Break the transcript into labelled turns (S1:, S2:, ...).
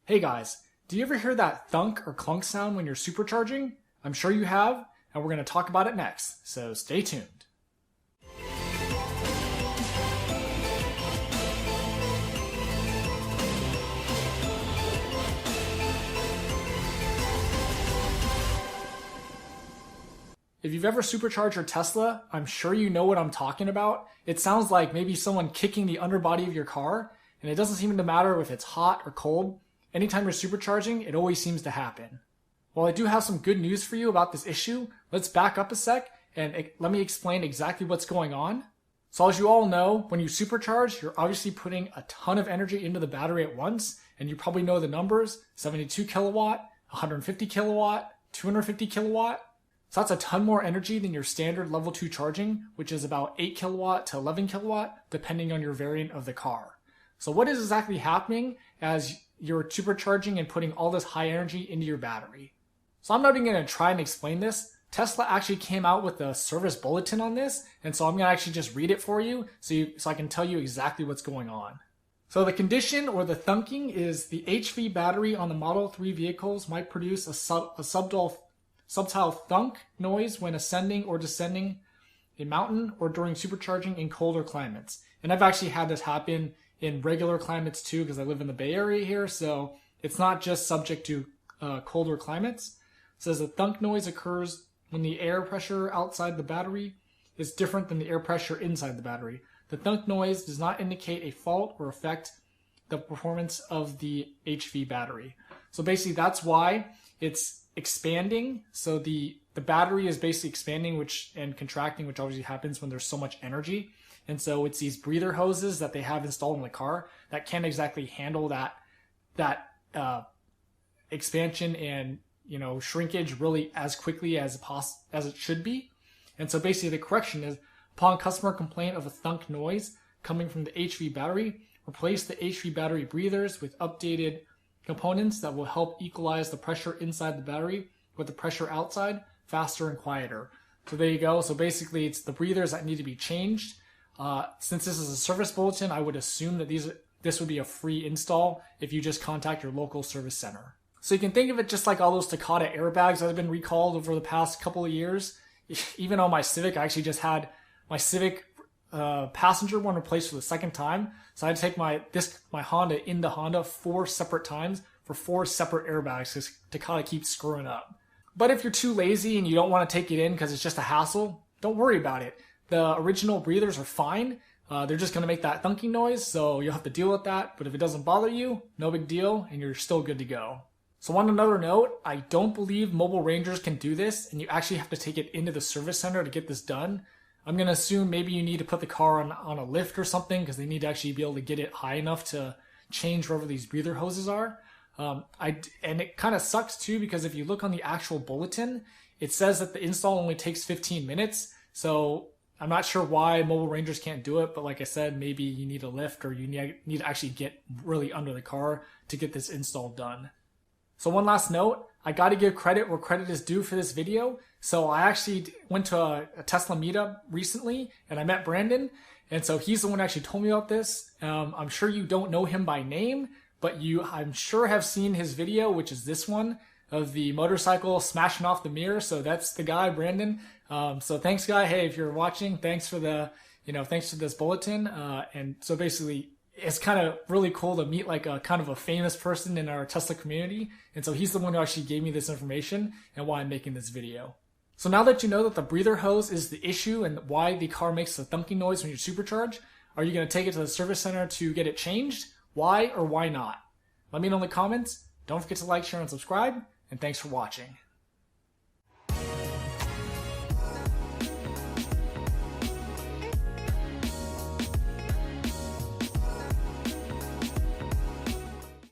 S1: Hey guys, do you ever hear that thunk or clunk sound when you're supercharging? I'm sure you have, and we're going to talk about it next, so stay tuned. If you've ever supercharged your Tesla, I'm sure you know what I'm talking about. It sounds like maybe someone kicking the underbody of your car, and it doesn't seem to matter if it's hot or cold. Anytime you're supercharging, it always seems to happen. While I do have some good news for you about this issue, let's back up a sec and let me explain exactly what's going on. So as you all know, when you supercharge, you're obviously putting a ton of energy into the battery at once, and you probably know the numbers: 72 kilowatt, 150 kilowatt, 250 kilowatt. So that's a ton more energy than your standard level 2 charging, which is about 8 kilowatt to 11 kilowatt, depending on your variant of the car. So what is exactly happening as you're supercharging and putting all this high energy into your battery? So I'm not even going to try and explain this. Tesla actually came out with a service bulletin on this, and so I'm going to actually just read it for you so I can tell you exactly what's going on. So the condition or the thunking is the HV battery on the Model 3 vehicles might produce a subtle thunk noise when ascending or descending a mountain or during supercharging in colder climates. And I've actually had this happen in regular climates too, because I live in the Bay Area here, so it's not just subject to colder climates. It says a thunk noise occurs when the air pressure outside the battery is different than the air pressure inside the battery. The thunk noise does not indicate a fault or affect the performance of the HV battery. So basically that's why it's expanding. So the battery is basically expanding and contracting, which obviously happens when there's so much energy. And so it's these breather hoses that they have installed in the car that can't exactly handle that expansion and shrinkage really as quickly as it should be. And so basically the correction is, upon customer complaint of a thunk noise coming from the HV battery, replace the HV battery breathers with updated components that will help equalize the pressure inside the battery with the pressure outside faster and quieter. So there you go. So basically it's the breathers that need to be changed. Since this is a service bulletin, I would assume that this would be a free install if you just contact your local service center. So you can think of it just like all those Takata airbags that have been recalled over the past couple of years. Even on my Civic, I actually just had my Civic passenger one replaced for the second time. So I had to take my Honda into Honda 4 separate times for 4 separate airbags because Takata keeps screwing up. But if you're too lazy and you don't want to take it in because it's just a hassle, don't worry about it. The original breathers are fine. They're just going to make that thunking noise, so you'll have to deal with that. But if it doesn't bother you, no big deal, and you're still good to go. So on another note, I don't believe Mobile Rangers can do this, and you actually have to take it into the service center to get this done. I'm going to assume maybe you need to put the car on a lift or something, because they need to actually be able to get it high enough to change wherever these breather hoses are. And it kind of sucks too, because if you look on the actual bulletin, it says that the install only takes 15 minutes. So I'm not sure why Mobile Rangers can't do it, but like I said, maybe you need a lift or you need to actually get really under the car to get this install done. So one last note, I got to give credit where credit is due for this video. So I actually went to a Tesla meetup recently and I met Brandon. And so he's the one who actually told me about this. I'm sure you don't know him by name, but I'm sure have seen his video, which is this one of the motorcycle smashing off the mirror. So that's the guy, Brandon. So thanks, guy. Hey, if you're watching, thanks for thanks for this bulletin. And so basically, it's kind of really cool to meet like a kind of a famous person in our Tesla community. And so he's the one who actually gave me this information and why I'm making this video. So now that you know that the breather hose is the issue and why the car makes the thunking noise when you supercharge, are you going to take it to the service center to get it changed? Why or why not? Let me know in the comments. Don't forget to like, share, and subscribe. And thanks for watching.